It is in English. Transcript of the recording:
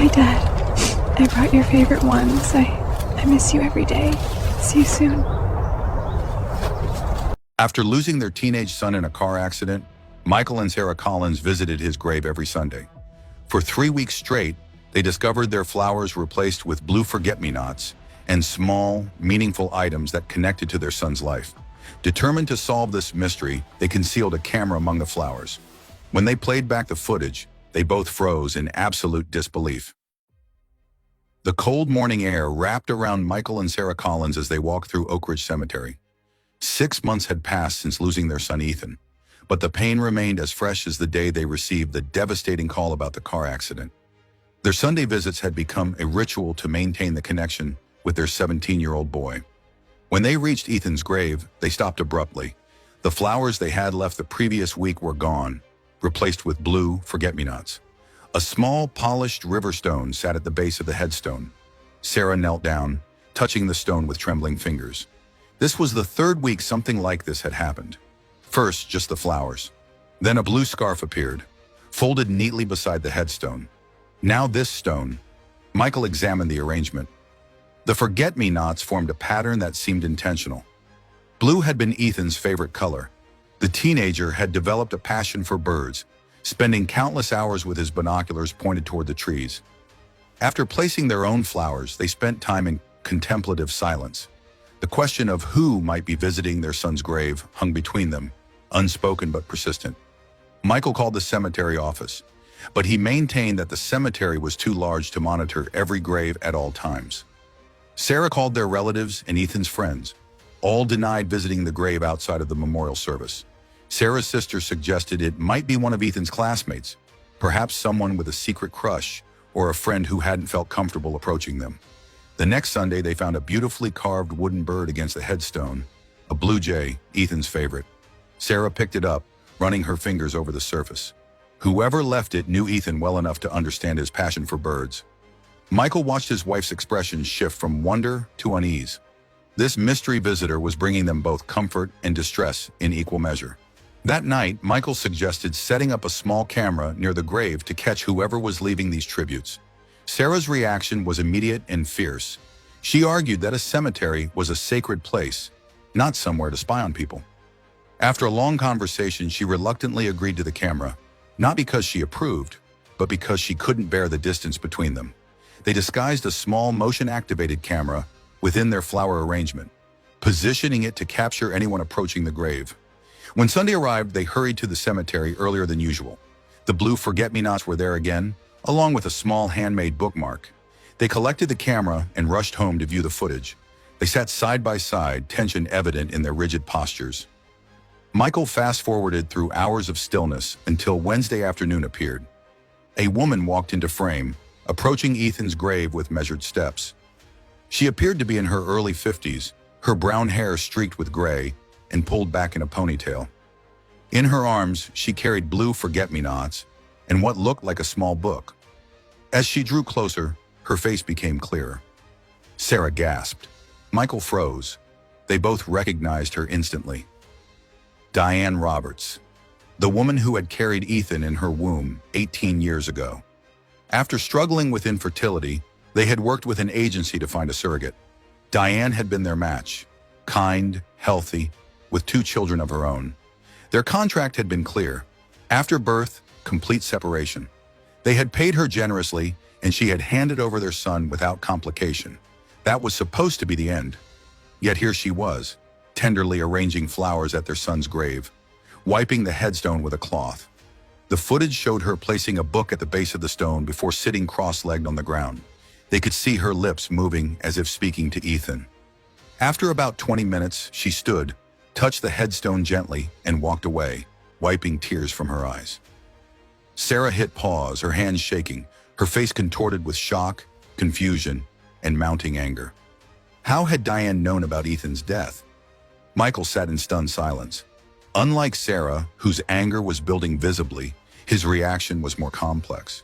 Hi, Dad. I brought your favorite ones. I miss you every day. See you soon. After losing their teenage son in a car accident, Michael and Sarah Collins visited his grave every Sunday. For 3 weeks straight, they discovered their flowers replaced with blue forget-me-nots and small, meaningful items that connected to their son's life. Determined to solve this mystery, they concealed a camera among the flowers. When they played back the footage, they both froze in absolute disbelief. The cold morning air wrapped around Michael and Sarah Collins as they walked through Oak Ridge Cemetery. 6 months had passed since losing their son Ethan, but the pain remained as fresh as the day they received the devastating call about the car accident. Their Sunday visits had become a ritual to maintain the connection with their 17-year-old boy. When they reached Ethan's grave, they stopped abruptly. The flowers they had left the previous week were gone, replaced with blue forget-me-nots. A small, polished river stone sat at the base of the headstone. Sarah knelt down, touching the stone with trembling fingers. This was the 3rd week something like this had happened. First, just the flowers. Then a blue scarf appeared, folded neatly beside the headstone. Now this stone. Michael examined the arrangement. The forget-me-nots formed a pattern that seemed intentional. Blue had been Ethan's favorite color. The teenager had developed a passion for birds, spending countless hours with his binoculars pointed toward the trees. After placing their own flowers, they spent time in contemplative silence. The question of who might be visiting their son's grave hung between them, unspoken but persistent. Michael called the cemetery office, but he maintained that the cemetery was too large to monitor every grave at all times. Sarah called their relatives and Ethan's friends. All denied visiting the grave outside of the memorial service. Sarah's sister suggested it might be one of Ethan's classmates, perhaps someone with a secret crush or a friend who hadn't felt comfortable approaching them. The next Sunday, they found a beautifully carved wooden bird against the headstone, a blue jay, Ethan's favorite. Sarah picked it up, running her fingers over the surface. Whoever left it knew Ethan well enough to understand his passion for birds. Michael watched his wife's expression shift from wonder to unease. This mystery visitor was bringing them both comfort and distress in equal measure. That night, Michael suggested setting up a small camera near the grave to catch whoever was leaving these tributes. Sarah's reaction was immediate and fierce. She argued that a cemetery was a sacred place, not somewhere to spy on people. After a long conversation, she reluctantly agreed to the camera, not because she approved, but because she couldn't bear the distance between them. They disguised a small motion-activated camera within their flower arrangement, positioning it to capture anyone approaching the grave. When Sunday arrived, they hurried to the cemetery earlier than usual. The blue forget-me-nots were there again, along with a small handmade bookmark. They collected the camera and rushed home to view the footage. They sat side by side, tension evident in their rigid postures. Michael fast-forwarded through hours of stillness until Wednesday afternoon appeared. A woman walked into frame, approaching Ethan's grave with measured steps. She appeared to be in her early 50s, her brown hair streaked with gray and pulled back in a ponytail. In her arms, she carried blue forget-me-nots and what looked like a small book. As she drew closer, her face became clearer. Sarah gasped. Michael froze. They both recognized her instantly. Diane Roberts, the woman who had carried Ethan in her womb 18 years ago. After struggling with infertility, they had worked with an agency to find a surrogate. Diane had been their match, kind, healthy, with 2 children of her own. Their contract had been clear. After birth, complete separation. They had paid her generously, and she had handed over their son without complication. That was supposed to be the end. Yet here she was, tenderly arranging flowers at their son's grave, wiping the headstone with a cloth. The footage showed her placing a book at the base of the stone before sitting cross-legged on the ground. They could see her lips moving as if speaking to Ethan. After about 20 minutes, she stood, touched the headstone gently, and walked away, wiping tears from her eyes. Sarah hit pause, her hands shaking, her face contorted with shock, confusion, and mounting anger. How had Diane known about Ethan's death? Michael sat in stunned silence. Unlike Sarah, whose anger was building visibly, his reaction was more complex.